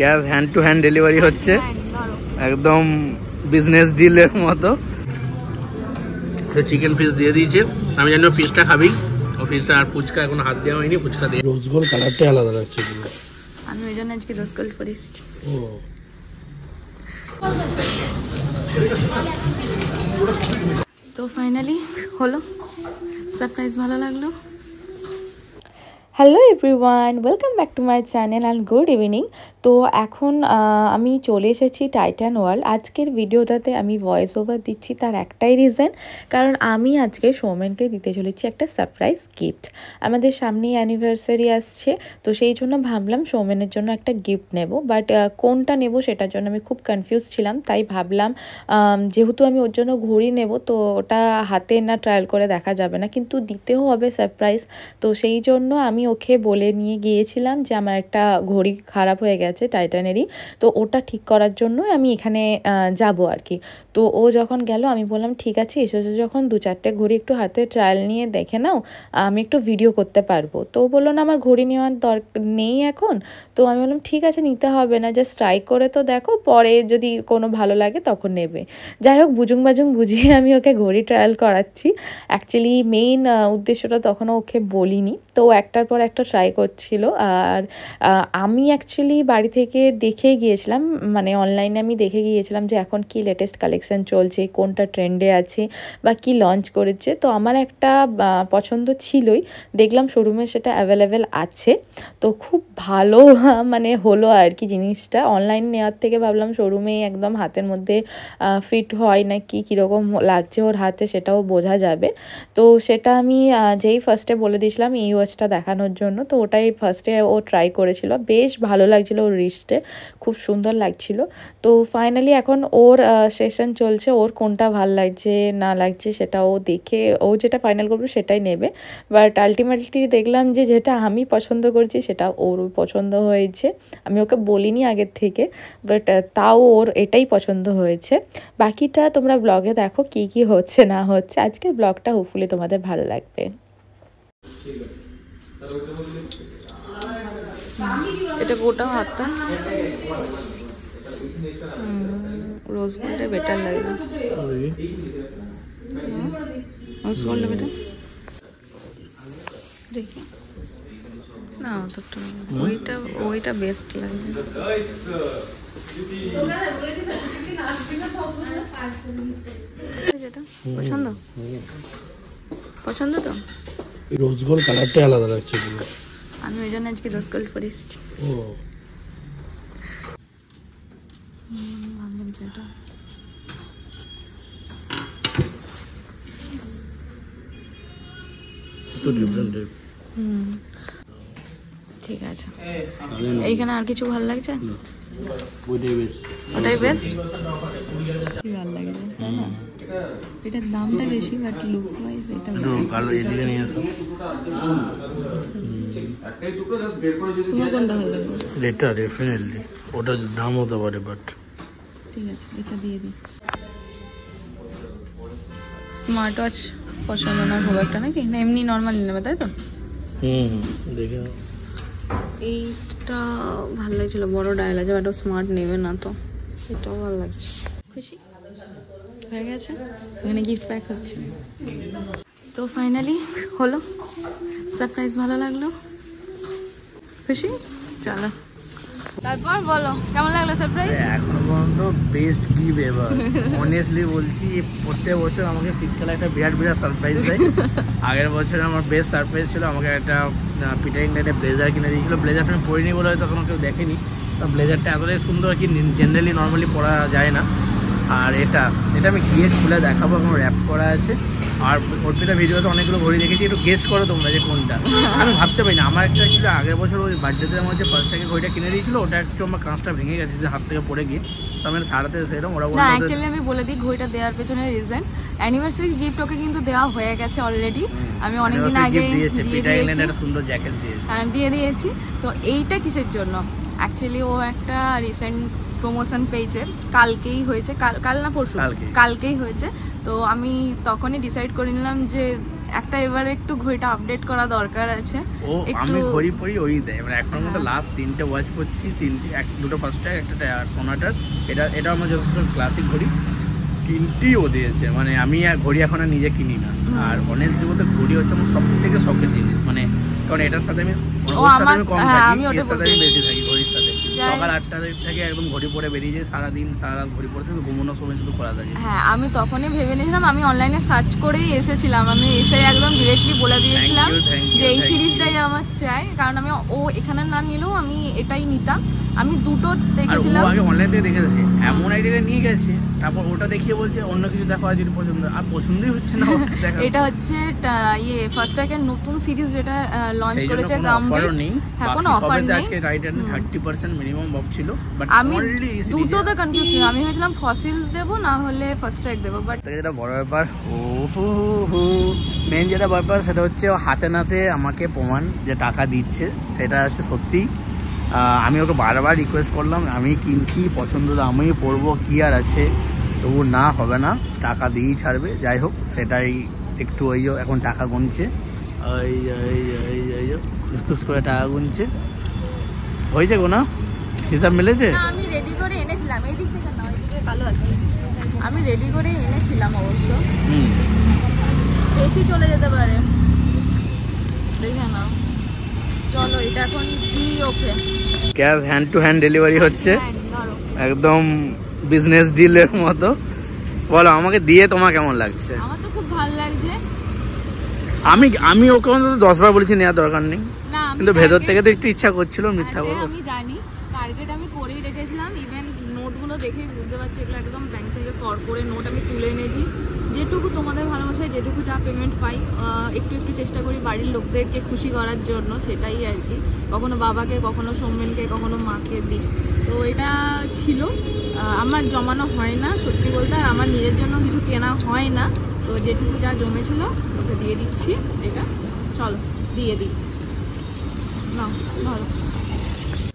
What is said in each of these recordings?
Cash hand to hand delivery হচ্ছে, একদম business ডিলের মতো। চিকেন ফিশ দিয়ে দিয়েছে, আমি জানি ফিশটা খাবি, ও ফিশটা আর ফুচকা এখন হাত দেওয়া হয়নি, ফুচকা দিয়ে রোজ গোল্ড কালারটাই আলাদা লাগছে পুরো। আমি ওই জন্য আজকে রোজ গোল্ড পরেছি। ও তো ফাইনালি হলো, সারপ্রাইজ ভালো লাগলো। Hello everyone, welcome back to my channel and good evening. তো এখন আমি চলে এসেছি টাইটান ওয়ার্ল্ড। আজকের ভিডিওটাতে আমি ভয়েস ওভার দিচ্ছি, তার একটাই রিজন, কারণ আমি আজকে সৌমেনকে দিতে চলেছি একটা সারপ্রাইজ গিফট। আমাদের সামনেই অ্যানিভার্সারি আসছে, তো সেই জন্য ভাবলাম সৌমেনের জন্য একটা গিফট নেব, বাট কোনটা নেব সেটার জন্য আমি খুব কনফিউজ ছিলাম। তাই ভাবলাম যেহেতু আমি ওর জন্য ঘড়ি নেব, তো ওটা হাতে না ট্রায়াল করে দেখা যাবে না, কিন্তু দিতেও হবে সারপ্রাইজ। তো সেই জন্য আমি ওকে বলে নিয়ে গিয়েছিলাম যে আমার একটা ঘড়ি খারাপ হয়ে গেছে টাইটানেরই, তো ওটা ঠিক করার জন্য আমি এখানে যাব আর কি। তো ও যখন গেল আমি বললাম ঠিক আছে, এসেছো যখন 2-4টে ঘড়ি একটু হাতে ট্রায়াল নিয়ে দেখে নাও, আমি একটু ভিডিও করতে পারবো। তো ও বললো না আমার ঘড়ি নেওয়ার দরকার নেই এখন। তো আমি বললাম ঠিক আছে, নিতে হবে না, জাস্ট ট্রাই করে তো দেখো, পরে যদি কোনো ভালো লাগে তখন নেবে। যাই হোক, বুজুং বাজুং বুঝিয়ে আমি ওকে ঘড়ি ট্রায়াল করাচ্ছি। অ্যাকচুয়ালি মেইন উদ্দেশ্যটা তখনও ওকে বলিনি, তো একটার পর একটা ট্রাই করছিল। আর আমি অ্যাকচুয়ালি বাড়ি থেকে দেখে গিয়েছিলাম, মানে অনলাইনে আমি দেখে গিয়েছিলাম যে এখন কি লেটেস্ট কালেকশন চলছে, কোনটা ট্রেন্ডে আছে বা কি লঞ্চ করেছে। তো আমার একটা পছন্দ ছিলই, দেখলাম শোরুমে সেটা অ্যাভেলেবেল আছে, তো খুব ভালো মানে হলো আর কি জিনিসটা। অনলাইন নেওয়ার থেকে ভাবলাম শোরুমে একদম হাতের মধ্যে ফিট হয় না কি কীরকম লাগছে ওর হাতে সেটাও বোঝা যাবে। তো সেটা আমি যেই ফার্স্টে বলে দিয়েছিলাম এই ওয়াচটা দেখানোর জন্য, তো ওটাই ফার্স্টে ও ট্রাই করেছিল, বেশ ভালো লাগছিলো ওর রিস্টে, খুব সুন্দর লাগছিল। তো ফাইনালি এখন ওর সেশন চলছে, ওর কোনটা ভাল লাগছে না লাগছে সেটা ও দেখে ও যেটা ফাইনাল করবে সেটাই নেবে। বাট আলটিমেটলি দেখলাম যে যেটা আমি পছন্দ করছি সেটা ওর পছন্দ হয়েছে। আমি ওকে বলিনি আগের থেকে, বাট তাও ওর এটাই পছন্দ হয়েছে। বাকিটা তোমরা ব্লগে দেখো কি কি হচ্ছে না হচ্ছে। আজকের ব্লগটা হোপফুলি তোমাদের ভালো লাগবে। এটা গোটা হাতটা রোজ গোল্ডে বেটার লাগবে, রোজ গোল্ডে বেটার দেখি না, অতটা ওইটা ওইটা বেস্ট লাগবে। যেটা পছন্দ পছন্দ তো রোজ গোল্ড কালারটাই আলাদা লাগছে পুরো। আমি ওই জন্য আজকে রোজ গোল্ড পরেছি। ও ভাবলাম যেটা তো ডিফারেন্ট। ঠিক আছে, এইখানে আর কিছু ভালো লাগছে? ওইটাই বেস্ট, ওটাই বেস্ট, কি ভালো লাগছে তাই না? এটার দামটা বেশি, বাট লুক ওয়াইজ এটা ভালো। এদিকে নিয়ে আসো, তোমার কোনটা ভালো লাগবে? এটা ডেফিনেটলি, ওটার দাম হতে পারে, বাট ঠিক আছে এটা দিয়ে দিই। স্মার্ট ওয়াচ পছন্দ না খুব একটা নাকি, না এমনি নর্মাল নেবে তাই তো? দেখে এইটা ভালো লাগছিল, বড় ডায়াল আছে, বাট স্মার্ট নেবে না, তো এটাও ভালো লাগছে। খুশি হয়ে গেছে, এখানে গিফট প্যাক হচ্ছে। তো ফাইনালি হলো, সারপ্রাইজ ভালো লাগলো, খুশি। চলো তারপর বলো কেমন লাগলো সারপ্রাইজ? এখনো পর্যন্ত বেস্ট গিফট এভার। অনেস্টলি বলছি, প্রত্যেক বছর আমাকে শীতকালে একটা বিরাট বিরাট সারপ্রাইজ দেয়। আগের বছর আমার বেস্ট সারপ্রাইজ ছিল, আমাকে একটা পিটার ইংল্যান্ডে ব্লেজার কিনে দিয়েছিল। ব্লেজারটা আমি পরিনি বলে হয়তো কোনো কেউ দেখেনি, তো ব্লেজারটা এতটাই সুন্দর আর কি, জেনারেলি নর্মালি পরা যায় না। আর এটা আমি গিয়ে খুলে দেখাবো, এখন র্যাপ করা আছে। আর অর্পিতা ভিডিওতে অনেকগুলো ঘড়ি দেখেছি, একটু গেস করো তোমরা যে কোনটা। আমি ভাবতে পারি না, আমার একটা ছিল আগের বছর ওই বার্থডেতে আমার যে ফার্স্ট থেকে ঘড়িটা কিনে দিয়েছিল, ওটা একটু আমার কাঁচটা ভেঙে গেছে যে হাত থেকে পড়ে গিয়ে, তো আমি সারাতে সেরকম ওরা না। অ্যাকচুয়ালি আমি বলে দিই ঘড়িটা দেওয়ার পেছনে রিজন, অ্যানিভার্সারি গিফট ওকে কিন্তু দেওয়া হয়ে গেছে অলরেডি। আমি অনেকদিন আগে সুন্দর জ্যাকেট দিয়ে দিয়েছি। তো এইটা কিসের জন্য, অ্যাকচুয়ালি ও একটা রিসেন্ট প্রমোশন পেয়েছে, কালকেই হয়েছে, কাল না পরশু, কালকেই হয়েছে। তো আমি তখনই ডিসাইড করে নিলাম যে একটা এবারে একটু ঘড়িটা আপডেট করা দরকার আছে। ও আমি ঘড়ি পরি ওই দেয়, মানে এখন মতো লাস্ট 3টে ওয়াচ করছি, 2টো ফার্স্ট ট্র্যাক, একটা সোনাটার। এটা আমার যথেষ্ট ক্লাসিক ঘড়ি, 3টিই ও দিয়েছে। মানে আমি ঘড়ি এখন আর নিজে কিনি না। আর অনেস্টলি বলতে ঘড়ি হচ্ছে আমার সব থেকে শখের জিনিস, মানে কারণ এটার সাথে আমি কম থাকি, এর সাথে আমি বেশি থাকি ঘড়ির সাথে। সকাল 8টা থেকে একদম ঘড়ি পরে বেরিয়ে যায়, সারাদিন সারা রাত ঘড়ি পরে থেকে ঘুমানোর সময় শুধু করা থাকে। হ্যাঁ, আমি তখনই ভেবে নিয়েছিলাম, আমি অনলাইনে সার্চ করেই এসেছিলাম, আমি এসে একদম ডিরেক্টলি বলে দিয়েছিলাম যে এই সিরিজটাই আমার চাই, কারণ আমি ও এখানে না নিলেও আমি এটাই নিতাম। আমি দুটো দেখেছিলাম, আগে অনলাইন থেকে দেখেছি, এমন এক জায়গায় নিয়ে গেছে, তারপর ওটা দেখিয়ে বলছে অন্য কিছু দেখো আর যদি পছন্দ, আর পছন্দই হচ্ছে না। এটা হচ্ছে ফার্স্ট ট্র্যাকের নতুন সিরিজ যেটা লঞ্চ করেছে গাম্বি। হ্যাঁ, কোনো অফার নেই, আজকে রাইটার 30% মিনিমাম অফ ছিল, বাট আমি দুটোতে কনফিউজ ছিলাম। আমি ভেবেছিলাম ফসিলস দেবো না হলে ফার্স্ট ট্র্যাক দেবো, বাট যেটা বড় ব্যাপার মেন যেটা ব্যাপার সেটা হচ্ছে হাতে নাতে আমাকে প্রমাণ যে টাকা দিচ্ছে, সেটা হচ্ছে সত্যি। আমি ওকে বারবার রিকোয়েস্ট করলাম, আমি কিনছি, পছন্দ আমি পরবো, কি আর আছে, তবু না হবে না, টাকা দিয়েই ছাড়বে। যাই হোক, সেটাই একটু ওই এখন টাকা গুনছে, ওই খুসখুস করে টাকা গুনছে। হয়েছে গো না, হিসাব মিলেছে? আমি রেডি করে এনেছিলাম, এই দিক থেকে না, ওই দিকে কালো আছে, আমি রেডি করে এনেছিলাম অবশ্য। বেশি চলে যেতে পারে, দেখে নাও। চলো এটা এখন কি, okay cash hand to hand delivery হচ্ছে, একদম বিজনেস ডিলের মতো। বলো আমাকে দিয়ে তোমার কেমন লাগছে? আমার তো খুব ভালো লাগছে। আমি ওকে অন্তত 10 বার বলেছি নেওয়ার দরকার নেই, কিন্তু ভেতর থেকে তো একটু ইচ্ছা করছিল, মিথ্যা বলবো। আমি জানি টার্গেট আমি করেই রেখেছিলাম, ইভেন নোটগুলো দেখেই বুঝতে পারছি এগুলো একদম ব্যাংক থেকে কর করে নোট আমি তুলে এনেছি। যেটুকু তোমাদের ভালোবাসায় যেটুকু যা পেমেন্ট পাই, একটু একটু চেষ্টা করি বাড়ির লোকদেরকে খুশি করার জন্য, সেটাই আর কি। কখনো বাবাকে, কখনো সৌমেনকে, কখনো মাকে দিই। তো এটা ছিল, আমার জমানো হয় না সত্যি বলতে, আর আমার নিজের জন্য কিছু কেনা হয় না। তো যেটুকু যা জমেছিল তোকে দিয়ে দিচ্ছি, এটা চলো দিয়ে দিই। না ধরো,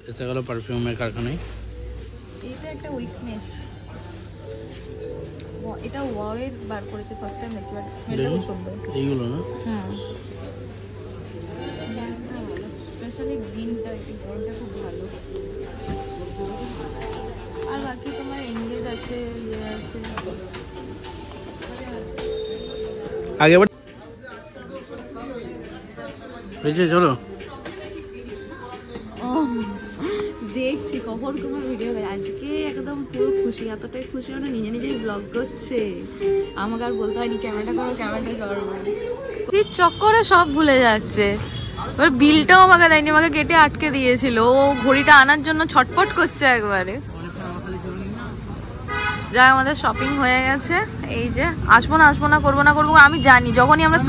এসে গেল পারফিউমের কারখানায়। এটা একটা উইকনেস, এটা ওয়াওয়ের বার করেছে ফার্স্ট টাইম দেখছি, বাট স্মেলটা খুব সুন্দর। এইগুলো না? হ্যাঁ, স্পেশালি গ্রিনটা, গ্রিনটা খুব ভালো। আর বাকি তোমার এনগেজ আছে, আছে আগে চলো দেখছি কখন কখন ভিডিও। আজকে একদম পুরো খুশি, এতটাই খুশি মানে নিজে নিজেই ব্লগ করছে, আমাকে আর বলতে হয়নি ক্যামেরাটা করো, ক্যামেরাটা করো। চক্করে সব ভুলে যাচ্ছে। এবার বিলটাও আমাকে দেয়নি, আমাকে গেটে আটকে দিয়েছিল, ও ঘড়িটা আনার জন্য ছটপট করছে একবারে। যা আমাদের শপিং হয়ে গেছে, এই যে আসবো না করবো না আমি জানি, যখনই আমরা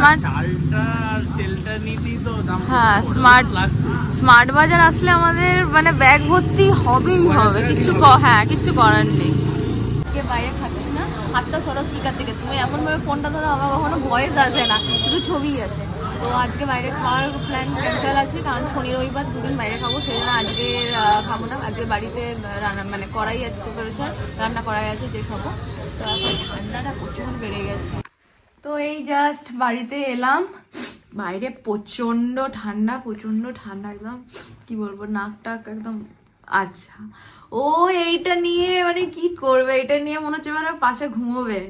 স্মার্ট বাজার আসলে আমাদের মানে ব্যাগ ভর্তি হবেই হবে, কিচ্ছু করার নেই। বাইরে খাচ্ছি না, হাতটা সরো স্পিকার থেকে, তুমি এমন ভাবে ফোনটা ধরো আমার কখনো ভয়েস আসে না, শুধু ছবি আসে। তো আজকে বাইরে খাওয়ার প্ল্যান ক্যান্সেল আছে, কারণ শনি রবিবার দুদিন বাইরে খাবো, সেই জন্য আজকে খাবো না। আজকে বাড়িতে রান্না মানে করাই আছে, প্রিপারেশন রান্না করাই আছে, যে খাবো। তো এখন ঠান্ডাটা প্রচুর বেড়ে গেছে। তো এই জাস্ট বাড়িতে এলাম, বাইরে প্রচন্ড ঠান্ডা একদম কি বলবো, নাক টাক একদম। আচ্ছা, ও এইটা নিয়ে মানে কি করবে, এটা নিয়ে মনে হচ্ছে মানে পাশে ঘুমোবে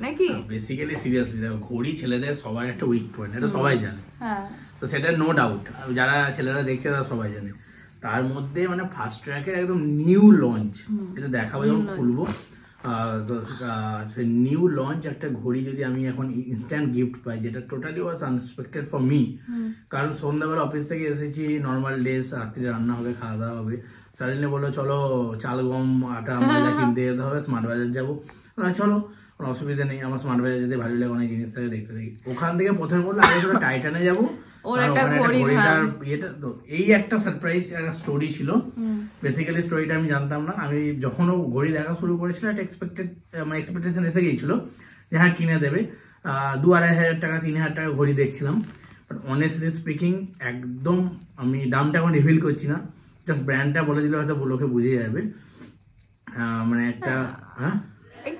নাকি? বেসিক্যালি সিরিয়াসলি দেখো, ঘড়ি ছেলেদের সবার একটা উইক পয়েন্ট, এটা সবাই জানে। হ্যাঁ, তো সেটা নো ডাউট, যারা ছেলেরা দেখছে তারা সবাই জানে। তার মধ্যে মানে ফার্স্ট ট্র্যাকের একদম নিউ লঞ্চ, এটা দেখাবো যখন খুলবো, নিউ লঞ্চ একটা ঘড়ি যদি আমি এখন ইনস্ট্যান্ট গিফট পাই, যেটা totally was unexpected for me. কারণ সন্ধ্যাবেলা অফিস থেকে এসেছি, নর্মাল ডেজ, রাত্রিরে রান্না হবে, খাওয়া দাওয়া হবে, সাডেনলি বললো চলো চাল গম আটা ময়দা কিনতে যেতে হবে, স্মার্ট বাজার যাবো। চলো, কোনো অসুবিধা নেই, আমার স্মার্ট বাজার যেতে ভালো লাগে, অনেক জিনিস থাকে দেখতে থাকি। ওখান থেকে প্রথমে বললো আগে চলো টাইটানে যাবো, এই একটা সারপ্রাইজ একটা স্টোরি ছিল। বেসিক্যালি স্টোরিটা আমি জানতাম না, আমি যখন ও ঘড়ি দেখা শুরু করেছিল একটা এক্সপেকটেশন এসে গিয়েছিল যে হ্যাঁ কিনে দেবে। 2-2,500 টাকা 3,000 টাকা ঘড়ি দেখছিলাম, বাট অনেস্টলি স্পিকিং একদম, আমি দামটা এখন রিভিল করছি না, জাস্ট ব্র্যান্ডটা বলে দিলে হয়তো লোকে বুঝে যাবে। মানে একটা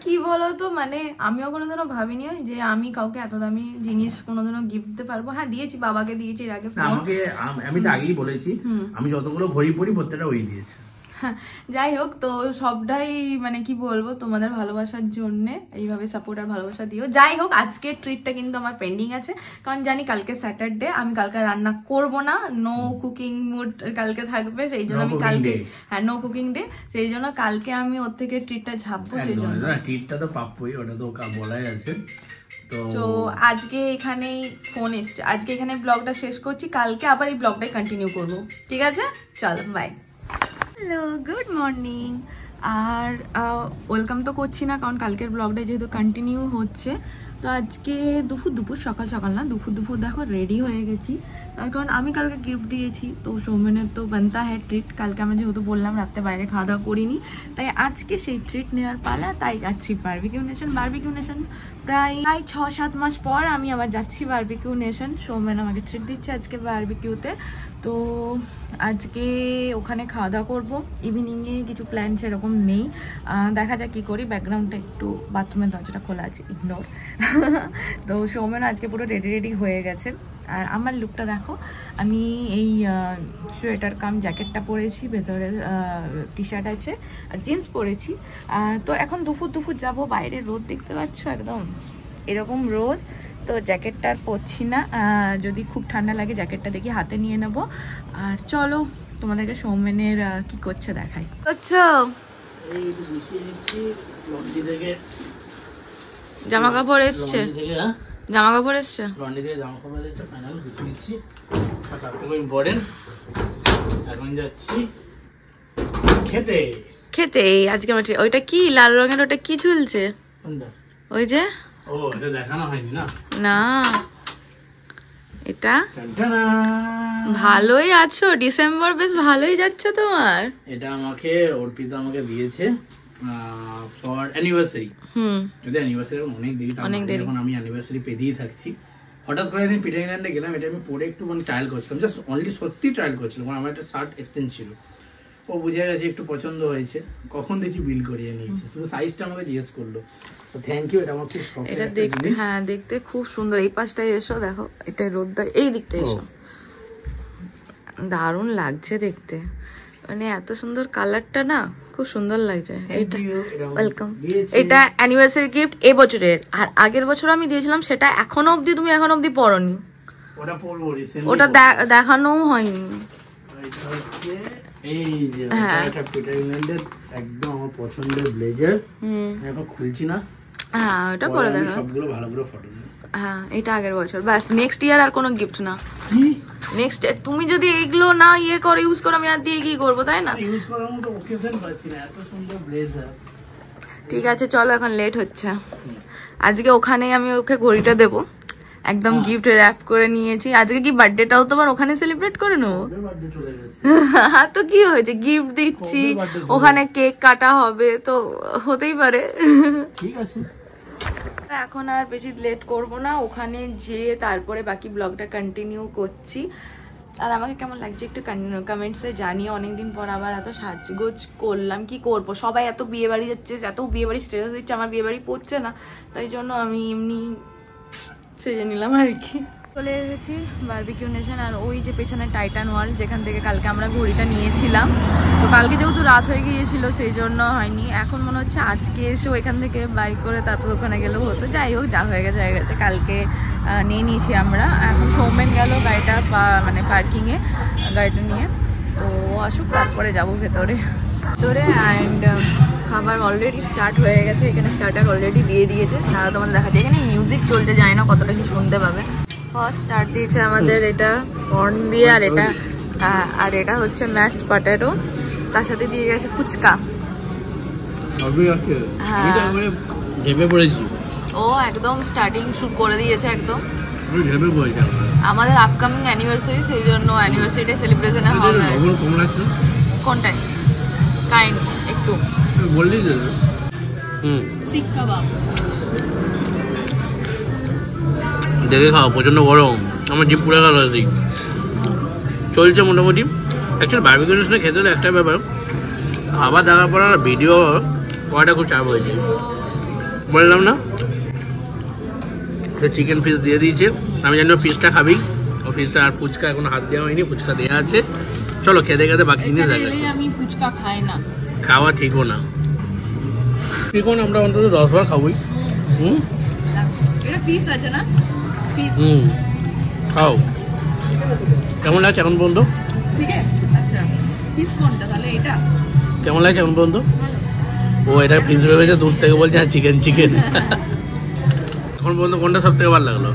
কি বলতো মানে আমিও কোনোদিনও ভাবিনি যে আমি কাউকে এত দামি জিনিস কোনোদিনও গিফট দিতে পারবো। হ্যাঁ দিয়েছি, বাবাকে দিয়েছি এর আগে। আমি তো আগেই বলেছি আমি যতগুলো ঘড়ি পরি প্রত্যেকটা ওই দিয়েছে। যাই হোক, তো সবটাই মানে কি বলবো তোমাদের ভালোবাসার জন্য এইভাবে সাপোর্ট আর ভালোবাসা দিও। যাই হোক, আজকে ট্রিটটা কিন্তু আমার পেন্ডিং আছে, কারণ জানি কালকে স্যাটারডে, আমি কালকে রান্না করব না, নো কুকিং মুড কালকে থাকবে, সেই জন্য আমি কালকে নো কুকিং ডে, সেই জন্য কালকে আমি ওর থেকে ট্রিটটা ঝাপবো। সেই জন্য ট্রিটটা তো পাবই, ওটা তো বলাই আছে। তো আজকে এখানেই ফোন এসছে, আজকে এখানে ব্লগটা শেষ করছি, কালকে আবার এই ব্লগটাই কন্টিনিউ করবো। ঠিক আছে, চলো বাই। Hello, good morning. আর ওয়েলকাম তো করছি না, কারণ কালকের ব্লগটা যেহেতু কন্টিনিউ হচ্ছে। তো আজকে দুপুর সকাল না, দুপুর দেখো রেডি হয়ে গেছি, তার কারণ আমি কালকে গিফট দিয়েছি, তো সৌমেনের তো বানতা হ্যাঁ ট্রিট। কালকে আমি যেহেতু বললাম রাত্রে বাইরে খাওয়া দাওয়া করিনি, তাই আজকে সেই ট্রিট নেওয়ার পালা, তাই যাচ্ছি বারবিকিউ নেশন। প্রায় 6-7 মাস পর আমি আবার যাচ্ছি বারবিকিউ নেশন। সৌমেন আমাকে ট্রিট দিচ্ছে আজকে বারবিকিউতে। তো আজকে ওখানে খাওয়া দাওয়া করবো, ইভিনিংয়ে কিছু প্ল্যান সেরকম নেই, দেখা যাক কী করি। ব্যাকগ্রাউন্ডটা একটু, বাথরুমের দরজাটা খোলা আছে, ইগনোর। তো সৌমেন আজকে পুরো রেডি হয়ে গেছে। আর আমার লুকটা দেখো, আমি এই সোয়েটার কাম জ্যাকেটটা পরেছি, ভেতরে টি শার্ট আছে আর জিন্স পরেছি। তো এখন দুপুর যাবো, বাইরে রোদ দেখতে পাচ্ছ একদম এরকম রোদ, তো জ্যাকেটটা আর পরছি না, যদি খুব ঠান্ডা লাগে জ্যাকেটটা দেখি হাতে নিয়ে নেব। আর চলো তোমাদেরকে সৌমেনের কি করছে দেখাই। জামা কাপড় এসছে, লন্ড্রি থেকে জামা কাপড় এসছে, ফাইনাল কিছু নিচ্ছি। আর তার থেকে ইম্পর্টেন্ট, এখন যাচ্ছি খেতে। আজকে আমার ওইটা কি লাল রঙের, ওটা কি ঝুলছে? ওই যে, ও এটা দেখানো হয়নি না এটা ভালোই আছো, ডিসেম্বর বেশ ভালোই যাচ্ছে তোমার। এটা আমাকে অর্পিতা আমাকে দিয়েছে ফর অ্যানিভার্সারি। এটা অ্যানিভার্সারি অনেক দেরি, এখন আমি অ্যানিভার্সারি পেতেই থাকছি। হঠাৎ করে একদিন পিটার ইংল্যান্ডে গেলাম, এটা আমি পরে একটু মানে ট্রায়াল করছিলাম, জাস্ট অনলি সত্যি ট্রায়াল করছিলাম, কারণ আমার একটা শার্ট এক্সচেঞ্জ ছিল। ও বুঝে গেছে, একটু পছন্দ হয়েছে, কখন দেখি বিল করিয়ে নিয়েছে, শুধু সাইজটা আমাকে জিজ্ঞেস করলো। তো থ্যাংক ইউ, এটা আমার খুব শখ। এটা দেখতে, হ্যাঁ দেখতে খুব সুন্দর। এই পাশটায় এসো, দেখো এটা রোদটা, এই দিকটা এসো, দারুণ লাগছে দেখতে, মানে এত সুন্দর কালারটা না, খুব সুন্দর লাগছে। এটা ওয়েলকাম, এটা অ্যানিভার্সারি গিফট এবছরের, আর আগের বছর আমি দিয়েছিলাম সেটা এখনো অবধি পরনি, ওটা দেখানোও হয়নি। এই যে এটা পিটার ইংল্যান্ডের একদম আমার পছন্দের ব্লেজার, এখন খুলছি না, হ্যাঁ ওটা পরে দেখো, সবগুলো ভালো করে ফটো দিই। হ্যাঁ এটা আগের বছর, ব্যাস নেক্সট ইয়ার আর কোনো গিফট না। নেক্সট তুমি যদি এইগুলো না ইউজ করো, আমি আর দিয়ে কি করবো, তাই না? ইউজ করার মতো অকেশন পাচ্ছি না, এত সুন্দর ব্লেজার। ঠিক আছে চলো, এখন লেট হচ্ছে। আজকে ওখানেই আমি ওকে ঘড়িটা দেবো, একদম গিফট র্যাপ করে নিয়েছি। আজকে কি বার্থডেটাও তোমার ওখানে সেলিব্রেট করে নেবো। তো কি হয়েছে, গিফট দিচ্ছি, ওখানে কেক কাটা হবে, তো হতেই পারে। ঠিক আছে, এখন আর বেশি লেট করব না, ওখানে যেয়ে তারপরে বাকি ব্লগটা কন্টিনিউ করছি। আর আমাকে কেমন লাগছে একটু কমেন্টসে জানিও, অনেকদিন পর আবার এত সাজগোজ করলাম, কি করব, সবাই এত বিয়ে বাড়ি যাচ্ছে, এত বিয়ে বাড়ি স্টেটাস দিচ্ছে, আমার বিয়ে বাড়ি পড়ছে না, তাই জন্য আমি এমনি সেজে নিলাম আর কি। চলে এসেছি বারবিকিউ নেশন, আর ওই যে পেছনে টাইটান ওয়ার্ল্ড, যেখান থেকে কালকে আমরা ঘড়িটা নিয়েছিলাম। তো কালকে যেহেতু রাত হয়ে গিয়েছিল সেই জন্য হয়নি, এখন মনে হচ্ছে আজকে এসেও এখান থেকে বাইক করে তারপর ওখানে গেলেও হতো। যাই হোক, যা হয়ে গেছে, কালকে নিয়ে নিয়েছি আমরা। এখন সৌমেন গেল গাড়িটা মানে পার্কিংয়ে গাড়িটা নিয়ে, তো আসুক তারপরে যাব ভেতরে। অ্যান্ড খাবার অলরেডি স্টার্ট হয়ে গেছে, এখানে স্টার্টার অলরেডি দিয়ে দিয়েছে, তারা তোমাদের দেখাচ্ছে। এখানে মিউজিক চলছে, জানি না কতটা কি শুনতে পাবে। ফার্স্ট স্টার্ট দিয়েছে আমাদের এটা কর্ন দিয়ে, আর এটা হচ্ছে ম্যাশ পটেটো, তার সাথে দিয়ে গেছে ফুচকা। ও একদম স্টার্টিং শুট করে দিয়েছে একদম। আমাদের আপকামিং অ্যানিভার্সারি, সেই জন্য অ্যানিভার্সারিটা সেলিব্রেশনে হবে। কোনটাই কাইন্ড একটু বললি শিক কাবাব দেখে খাও, প্রচন্ড গরম, আমার জিভ পুড়ে গেল। চলছে মোটামুটি। অ্যাকচুয়ালি বারবিকিউ নেশনে খেতে হলে একটা ব্যাপার, খাবার দেখার পর ভিডিও কয়টা খুব চাপ হয়েছে বললাম না। তো চিকেন ফিশ দিয়ে দিয়েছে, আমি জানি ফিশটা খাবি, ও ফিশটা আর ফুচকা এখন হাত দেওয়া হয়নি, ফুচকা দেওয়া আছে। চলো খেতে খেতে বাকি জিনিস দেখা। আমি ফুচকা খাই না, খাওয়া ঠিকও না, ঠিকও না, আমরা অন্তত 10 বার খাবোই। এটা পিস আছে না, পিস খাও। কেমন লাগছে এখন পর্যন্ত? ঠিক আছে, আচ্ছা পিস কোনটা তাহলে? এটা কেমন লাগছে এখন পর্যন্ত? ও এটা পিস ভেবেছে, দূর থেকে বলছে হ্যাঁ চিকেন চিকেন। এখন পর্যন্ত কোনটা সব থেকে ভালো লাগলো?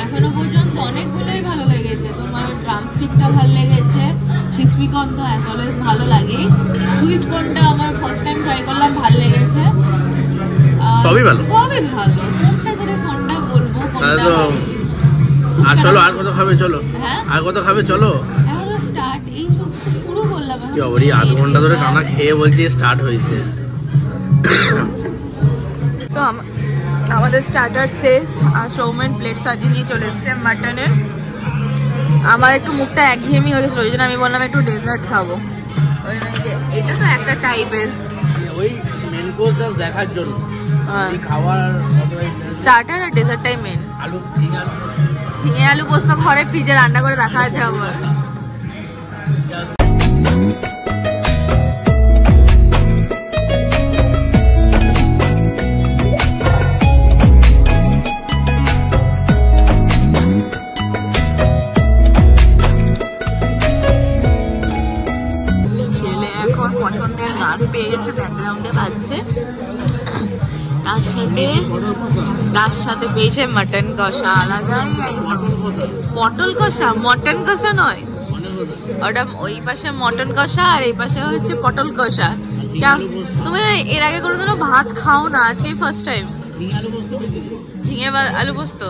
এখনো পর্যন্ত অনেকগুলোই ভালো লেগেছে। তোমার ড্রামস্টিকটা ভালো লেগেছে, ক্রিসপি কর্ন তো অ্যাজ অলওয়েজ ভালো লাগে, সুইট কর্নটা আমার ফার্স্ট টাইম ট্রাই করলাম, ভালো লেগেছে। সবই ভালো, সবই ভালো। কোনটা ছেড়ে কোনটা বলবো? কোনটা আর চলো আর কত খাবে? চলো আর কত খাবে? চলো এখন স্টার্ট, এই শুরু করলাম। কি অবধি 8 ঘন্টা ধরে টানা খেয়ে বলছি স্টার্ট হয়েছে। তো আমাদের স্টার্টার শেষ, আর সৌমেন প্লেট সাজিয়ে নিয়ে চলে এসছে মাটনের। আমার একটু মুখটা একঘেয়েমি হয়ে গেছিল, ওই জন্য আমি বললাম একটু ডেজার্ট খাবো। ওই এটা তো একটা টাইপের ওই মেন কোর্স দেখার জন্য খাবার, স্টার্টার আর ডেজার্টটাই মেন। আলু ঝিঙে আলু পোস্ত ঘরে ফ্রিজে রান্না করে রাখা আছে আমার। ছেলে এখন পছন্দের গান পেয়ে গেছে, ব্যাকগ্রাউন্ডে বাজছে। তার সাথে পেয়েছে মাটন কষা, আলাদাই একদম। পটল কষা, মটন কষা নয় ওটা, ওই পাশে মটন কষা আর এই পাশে হচ্ছে পটল কষা। তুমি এর আগে কোনোদিনও ভাত খাও না, আজকেই ফার্স্ট টাইম। ঝিঙে আলু পোস্ত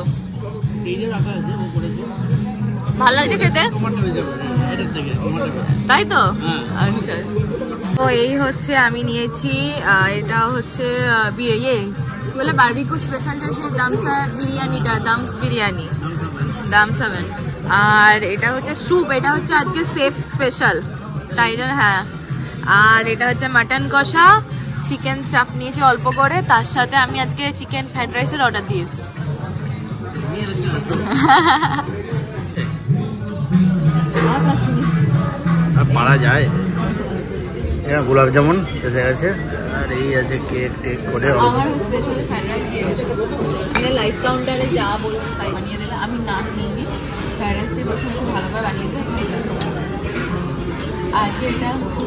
ভালো লাগছে খেতে, তাই তো? আচ্ছা, তো এই হচ্ছে আমি নিয়েছি, এটা হচ্ছে ইয়ে বলে বারবিকিউ স্পেশাল আছে, দামসা বিরিয়ানিটা, দামস বিরিয়ানি, দাম 7। আর এটা হচ্ছে স্যুপ, এটা হচ্ছে আজকে সেফ স্পেশাল, তাই জন্য। হ্যাঁ, আর এটা হচ্ছে মাটন কষা, চিকেন চাপ নিয়েছি অল্প করে, তার সাথে আমি আজকে চিকেন ফ্রাইড রাইসের অর্ডার দিয়েছি। পারা যায়। এরা গোলাপ জামুন এসে গেছে, আর এই আছে কেক টেক করে। আমার স্পেশাল ফ্রাইড রাইস দিয়েছে, মানে লাইভ কাউন্টারে যা বলুন তাই বানিয়ে দেবে। আমি নান নিইনি, ফ্রাইড রাইসটা বসে খুব ভালো করে বানিয়ে দেবে। আর এটা হচ্ছে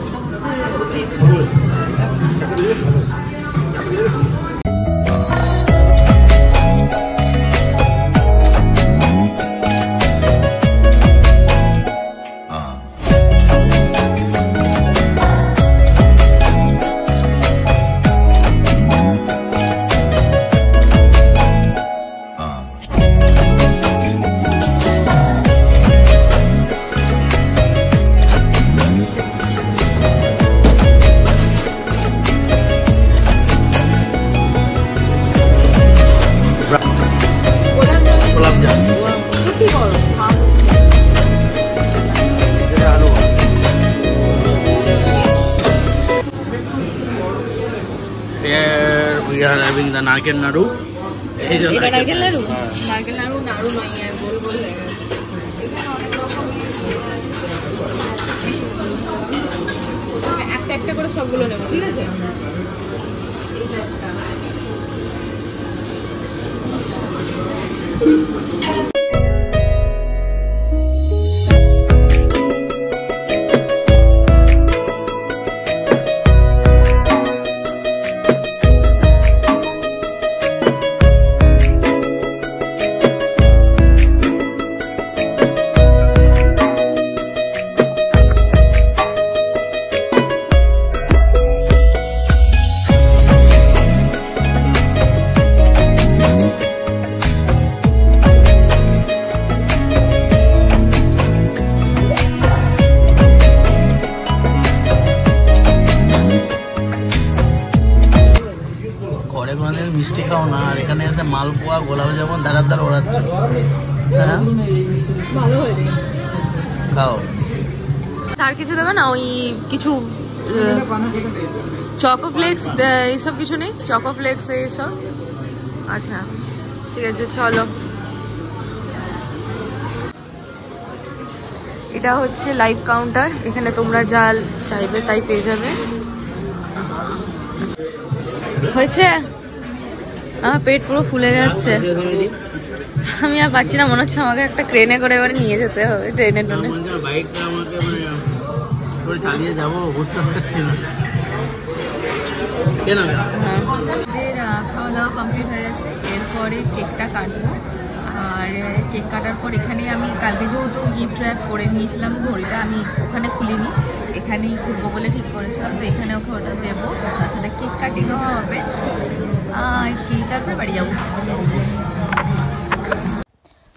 নারকেল নাড়ু, এটা নারকেল নাড়ু, নারকেল নাড়ু নাড়ু নয় আর গোল গোল হয়ে গেছে। একটা একটা করে সবগুলো নেবো, ঠিক আছে? এইটা একটা মিষ্টি খাও না, আর এখানে এসে মালপোয়া গোলাপ জামুন দাঁড়ার দ্বারা ওড়াচ্ছে। হ্যাঁ ভালো হয়ে যায়, খাও। আর কিছু দেবে না? ওই কিছু চকোফ্লেক্স এইসব কিছু নেই? চকোফ্লেক্স এইসব? আচ্ছা ঠিক আছে চলো। এটা হচ্ছে লাইভ কাউন্টার, এখানে তোমরা যা চাইবে তাই পেয়ে যাবে। হয়েছে? আমার পেট পুরো ফুলে যাচ্ছে, আমি আর পাচ্ছি না, মনে হচ্ছে আমাকে একটা ক্রেনে করে এবারে নিয়ে যেতে হবে, ট্রেনে টোনে। বাইকটা আমাকে মানে চালিয়ে যাবো, বুঝতে পারছি না। খাওয়া দাওয়া কমপ্লিট হয়ে গেছে, এরপরে কেকটা কাটবো। আর কেক কাটার পর এখানে আমি কালকে যেহেতু গিফট র্যাপ করে নিয়েছিলাম ঘড়িটা, আমি ওখানে খুলিনি, এখানেই খুলবো বলে ঠিক করেছিলাম, তো এখানে ওকে ওটা দেবো, তার সাথে কেক কাটিংও হবে, তারপরে বাড়ি যাবো।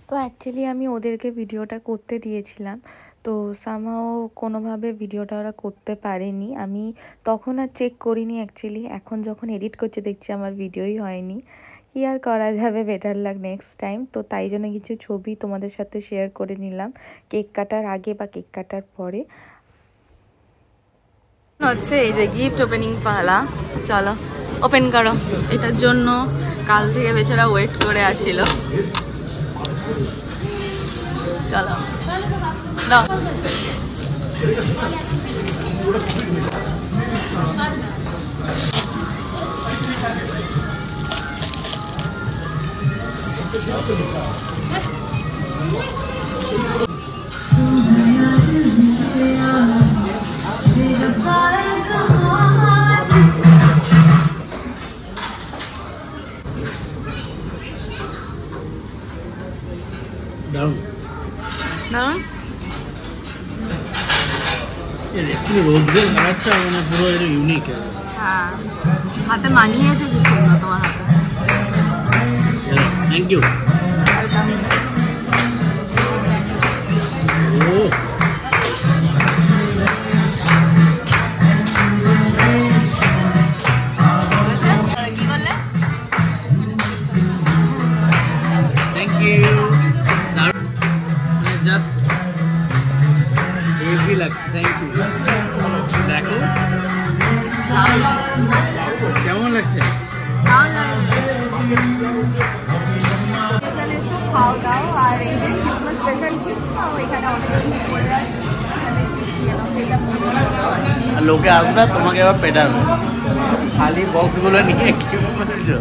তো অ্যাকচুয়ালি আমি ওদেরকে ভিডিওটা করতে দিয়েছিলাম, তো সামহাও কোনোভাবে ভিডিওটা ওরা করতে পারেনি। আমি তখন আর চেক করিনি অ্যাকচুয়ালি, এখন যখন এডিট করতে দেখছি আমার ভিডিওই হয়নি। কি আর করা যাবে, বেটার লাগ নেক্সট টাইম। তো তাই জন্য কিছু ছবি তোমাদের সাথে শেয়ার করে নিলাম কেক কাটার আগে বা কেক কাটার পরে। হচ্ছে এই যে গিফট ওপেনিং পালা, চলো ওপেন করো। এটার জন্য কাল থেকে বেচারা ওয়েট করে আছিল, চলো দাও। দারুণ দারুণ। অ্যাকচুয়ালি রোজ গোল্ড কালারটা মানে পুরো এটা ইউনিক। হ্যাঁ, হাতে মানিয়েছে খুব সুন্দর তোমার হাতে। Thank you. ওয়েলকাম। ও কি করলে? Thank you. দারুণ, মানে জাস্ট হেভি লাগছে। Thank you. দেখো কেমন লাগছে? খাও দাও, আর এই যে ক্রিসমাস স্পেশাল গিফট এখানে অনেক কিছু পড়ে আছে, এখানে দিয়ে নাও, এটা লোকে আসবে তোমাকে এবার পেটাবে, খালি বক্সগুলো নিয়ে কি বলছো?